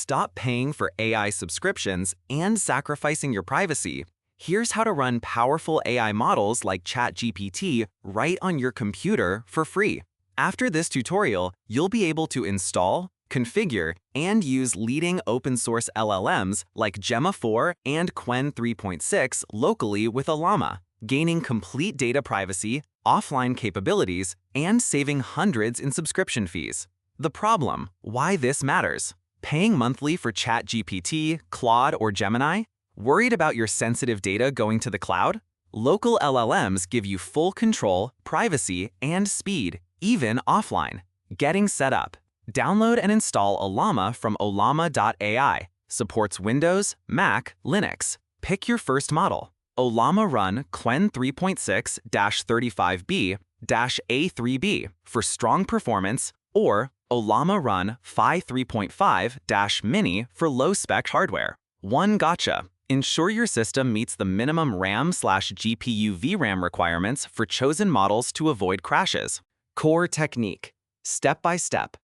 Stop paying for AI subscriptions and sacrificing your privacy. Here's how to run powerful AI models like ChatGPT right on your computer for free. After this tutorial, you'll be able to install, configure, and use leading open-source LLMs like Gemma 4 and Qwen 3.6 locally with Ollama, gaining complete data privacy, offline capabilities, and saving hundreds in subscription fees. The problem: why this matters. Paying monthly for ChatGPT, Claude, or Gemini? Worried about your sensitive data going to the cloud? Local LLMs give you full control, privacy, and speed, even offline. Getting set up. Download and install Ollama from Ollama.ai. Supports Windows, Mac, Linux. Pick your first model. Ollama run Qwen 3.6-35B-A3B for strong performance, or Ollama run Phi 3.5-Mini for low-spec hardware. One gotcha. Ensure your system meets the minimum RAM/GPU VRAM requirements for chosen models to avoid crashes. Core technique. Step by step.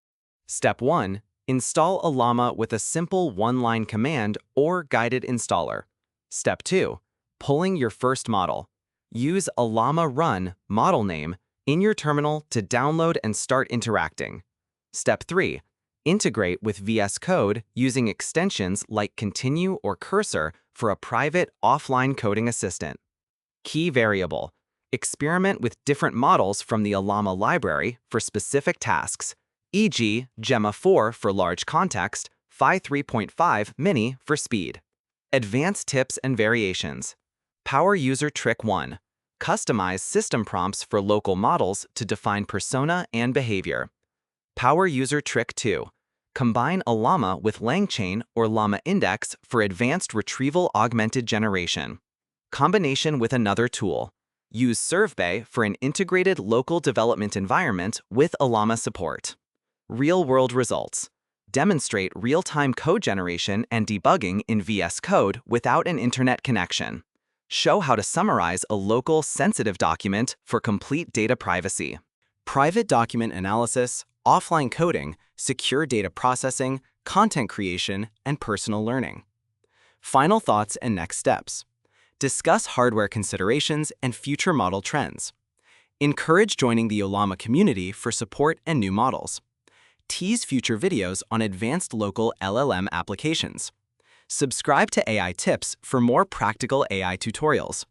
Step 1. Install Ollama with a simple one-line command or guided installer. Step 2. Pulling your first model. Use Ollama run model name in your terminal to download and start interacting. Step 3. Integrate with VS Code using extensions like Continue or Cursor for a private offline coding assistant. Key variable. Experiment with different models from the Ollama library for specific tasks, e.g. Gemma 4 for large context, Phi 3.5 Mini for speed. Advanced tips and variations. Power user trick 1. Customize system prompts for local models to define persona and behavior. Power user trick 2. Combine Ollama with LangChain or Llama Index for advanced retrieval augmented generation. Combination with another tool. Use ServeBay for an integrated local development environment with Ollama support. Real-world results. Demonstrate real-time code generation and debugging in VS Code without an internet connection. Show how to summarize a local sensitive document for complete data privacy. Private document analysis, offline coding, secure data processing, content creation, and personal learning. Final thoughts and next steps. Discuss hardware considerations and future model trends. Encourage joining the Ollama community for support and new models. Tease future videos on advanced local LLM applications. Subscribe to AI Tips for more practical AI tutorials.